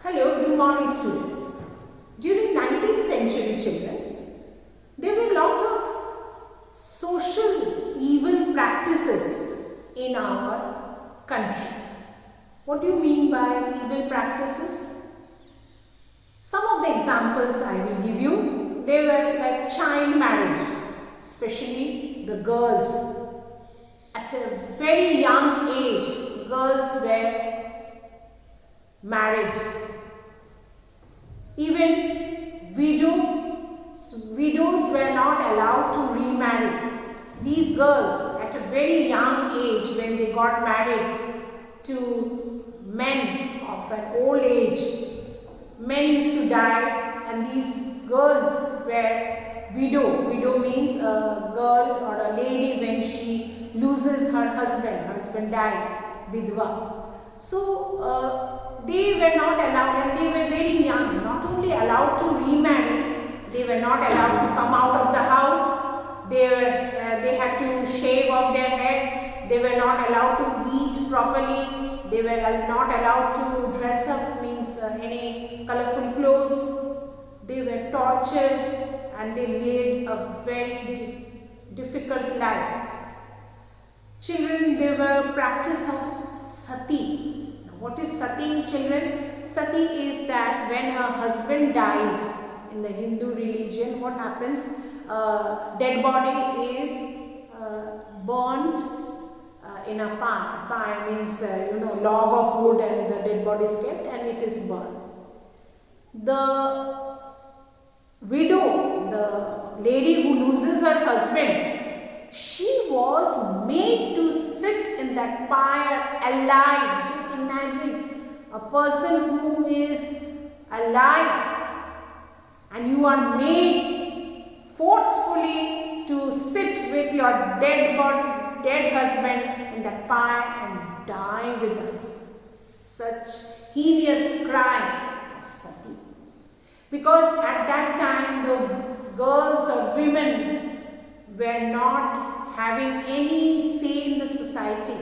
Hello, good morning students. During 19th century children, there were a lot of social evil practices in our country. What do you mean by evil practices? Some of the examples I will give you, they were like child marriage, especially the girls. At a very young age, girls were married. Even widows were not allowed to remarry. These girls at a very young age, when they got married to men of an old age, men used to die and these girls were widow. Widow means a girl or a lady when she loses her husband dies, vidwa. So they were not allowed, and they were very young, not only allowed to remarry, they were not allowed to come out of the house, they had to shave off their head, they were not allowed to eat properly, they were not allowed to dress up, means any colorful clothes, they were tortured and they led a very difficult life. Children, they were practice of sati. What is sati, children? Sati is that when a husband dies in the Hindu religion, what happens? Dead body is burnt in a pyre. Pyre means log of wood, and the dead body is kept and it is burned. The widow, the lady who loses her husband, she was made to sit in that pyre alive. Just imagine a person who is alive and you are made forcefully to sit with your dead husband in that pyre and die with us. Such heinous crime of sati. Because at that time the girls or women were not having any say in the society.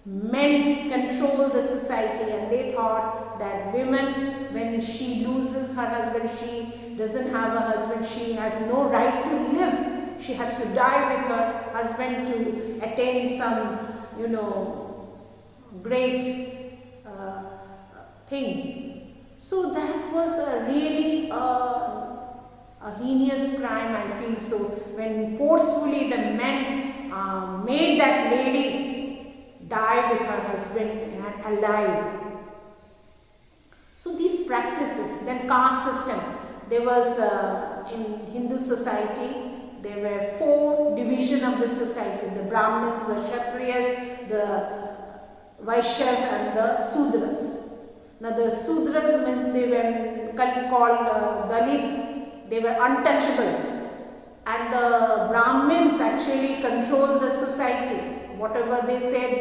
Men control the society, and they thought that women, when she loses her husband, she doesn't have a husband, she has no right to live. She has to die with her husband to attain some, great thing. So that was really a heinous crime, I feel so, when forcefully the men made that lady die with her husband and alive. So these practices, then caste system, there was in Hindu society, there were 4 divisions of the society: the Brahmins, the Kshatriyas, the Vaishyas and the Sudras. Now the Sudras means they were called Dalits. They were untouchable, and the Brahmins actually controlled the society. Whatever they said,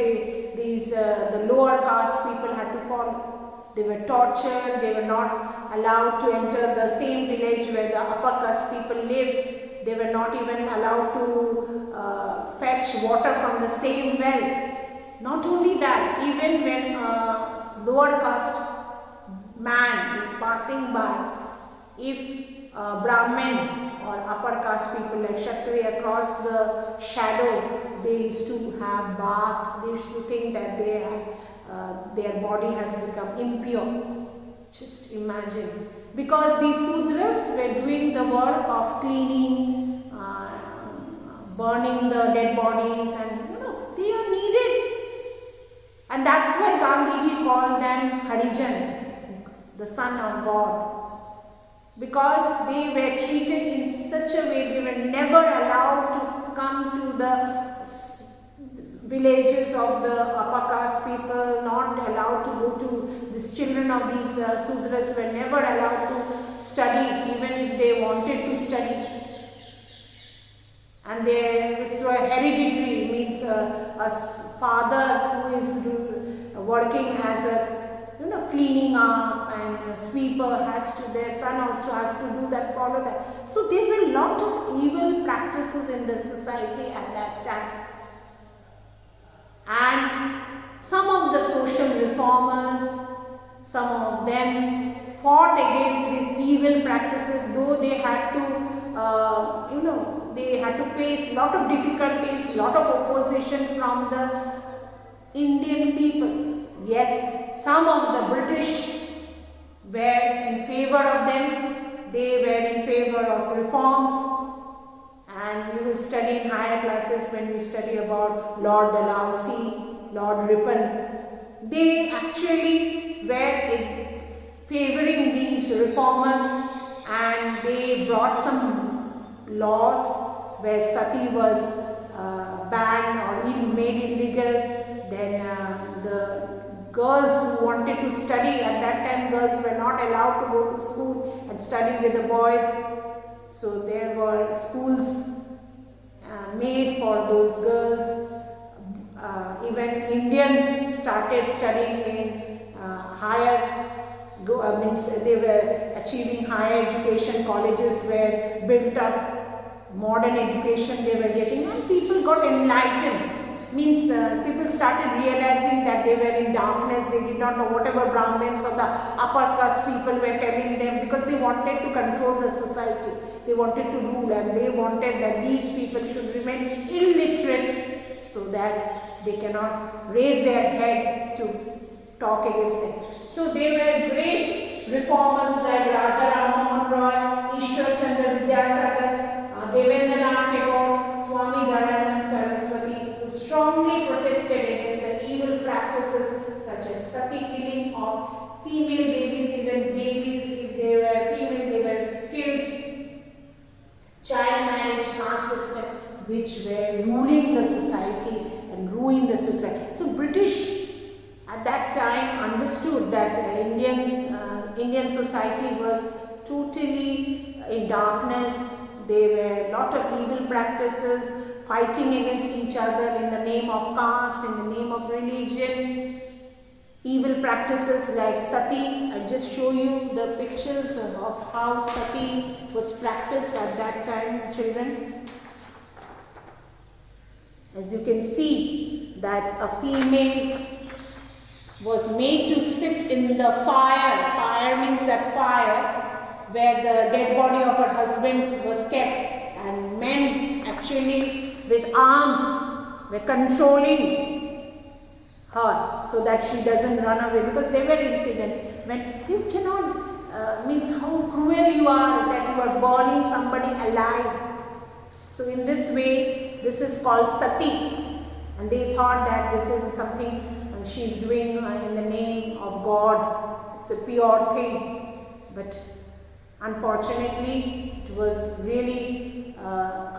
the lower caste people had to follow. They were tortured, they were not allowed to enter the same village where the upper caste people lived. They were not even allowed to fetch water from the same well. Not only that, even when a lower caste man is passing by, if Brahmin or upper caste people like Kshatriya cross the shadow, they used to have bath, they used to think that their body has become impure. Just imagine. Because these Sudras were doing the work of cleaning, burning the dead bodies, and they are needed. And that's why Gandhiji called them Harijan, the son of God. Because they were treated in such a way, they were never allowed to come to the villages of the upper caste people, not allowed to go to these children of these Sudras were never allowed to study, even if they wanted to study. And it's hereditary, means a father who is working as a cleaning up, and a sweeper their son also has to do that, follow that. So there were a lot of evil practices in the society at that time. And some of the social reformers, some of them fought against these evil practices, though they had to, they had to face lot of difficulties, lot of opposition from the Indian peoples. Yes, some of the British were in favor of them. They were in favor of reforms, and we will study in higher classes when we study about Lord Dalhousie, Lord Ripon. They actually were favoring these reformers, and they brought some laws where sati was banned or made illegal. Then the girls who wanted to study, at that time girls were not allowed to go to school and study with the boys. So there were schools made for those girls. Even Indians started studying in higher, means they were achieving higher education. Colleges were built up, modern education they were getting, and people got enlightened. Means people started realizing that they were in darkness. They did not know whatever Brahmins or the upper caste people were telling them, because they wanted to control the society. They wanted to rule, and they wanted that these people should remain illiterate so that they cannot raise their head to talk against them. So they were great reformers like Raja Ram Mohan Roy, Ishwar Chandra Vidyasagar, Devendranath Tagore, Swami Dayanand Saraswati, who strongly protested against the evil practices such as sati killing of female babies. Even babies, if they were female, they were killed. Child marriage, caste system, which were ruling the society and ruining the society. So British at that time understood that Indian society was totally in darkness. There were a lot of evil practices, fighting against each other in the name of caste, in the name of religion. Evil practices like sati. I'll just show you the pictures of how sati was practiced at that time, children. As you can see, that a female was made to sit in the fire. Fire means that fire where the dead body of her husband was kept, and men actually with arms were controlling her so that she doesn't run away, because there were incidents when you cannot, means how cruel you are, that you are burning somebody alive. So in this way, this is called sati, and they thought that this is something she is doing in the name of God. It's a pure thing, but unfortunately it was really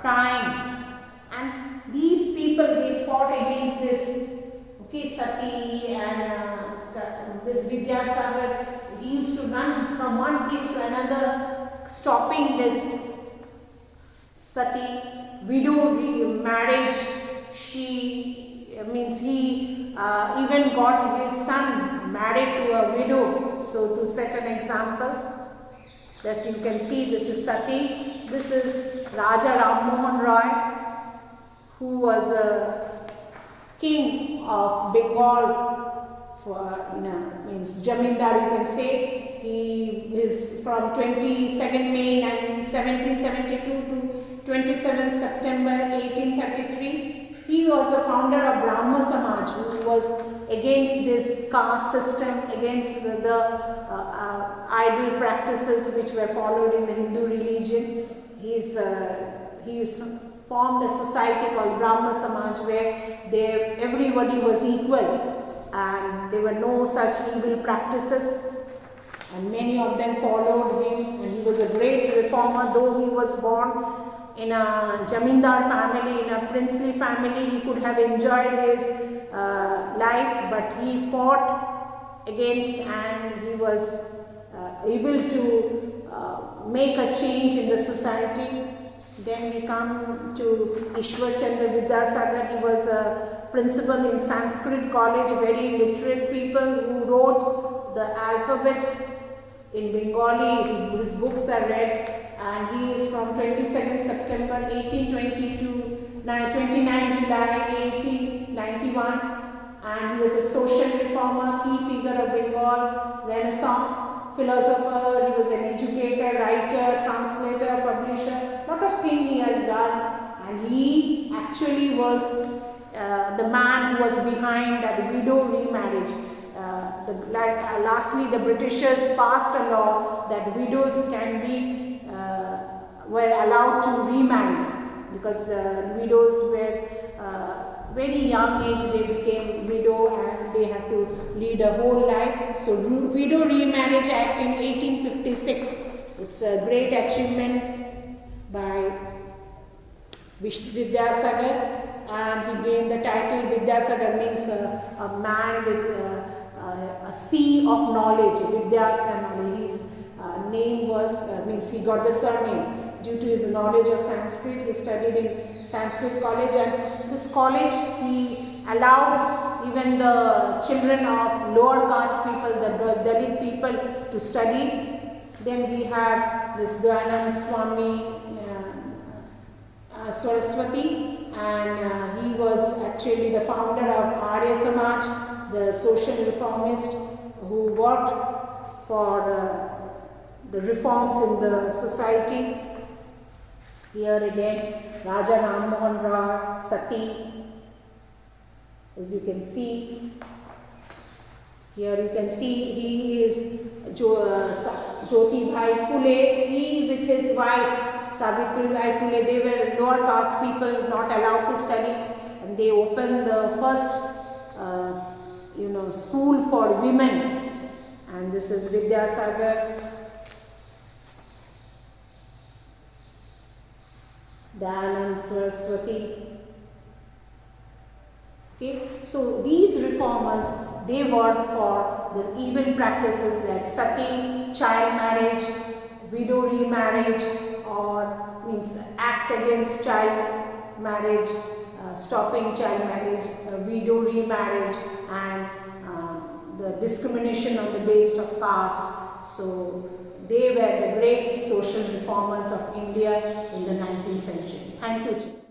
crime. And these people, they fought against this, sati, and this Vidyasagar, he used to run from one place to another, stopping this sati widow marriage. He even got his son married to a widow, so to set an example. As you can see, this is sati. This is Raja Ram Mohan Roy, who was a king of Bengal, means Jamindar, you can say. He is from 22nd May 1772 to 27th September 1833. He was the founder of Brahma Samaj, who was against this caste system, against the idol practices which were followed in the Hindu religion. He formed a society called Brahma Samaj, where everybody was equal and there were no such evil practices, and many of them followed him, and he was a great reformer. Though he was born in a Jamindar family, in a princely family, he could have enjoyed his life, but he fought against, and he was able to make a change in the society. Then we come to Ishwar Chandra Vidyasagar. He was a principal in Sanskrit college, very literate people who wrote the alphabet in Bengali. His books are read, and he is from 22nd September 1822 29 July 1891, and he was a social reformer, key figure of Bengal Renaissance philosopher. He was an educator, writer, translator, publisher. Lot of things he has done, and he actually was the man who was behind that widow remarriage. Lastly, the Britishers passed a law that widows can be were allowed to remarry, because the widows were very young age they became widow and they had to lead a whole life. So Widow Remarriage Act in 1856, it's a great achievement by Vidyasagar, and he gained the title. Vidyasagar means a man with a sea of knowledge. Vidya, his name was means he got the surname due to his knowledge of Sanskrit. He studied in Sanskrit college, and this college he allowed even the children of lower caste people, the Dalit people, to study. Then we have this Dayanand Swami Saraswati, and he was actually the founder of Arya Samaj, the social reformist who worked for the reforms in the society. Here again, Raja Ram Mohan Roy, Sati, as you can see. Here you can see he is Jyoti Bhai Phule. He with his wife Savitri Bhai Phule, they were lower caste people, not allowed to study, and they opened the first school for women, and this is Vidyasagar. Dayanand Saraswati. Okay, so these reformers, they worked for the evil practices like sati, child marriage, widow remarriage, or means act against child marriage, stopping child marriage, widow remarriage, and the discrimination on the basis of caste. So they were the great social reformers of India in the 19th century. Thank you.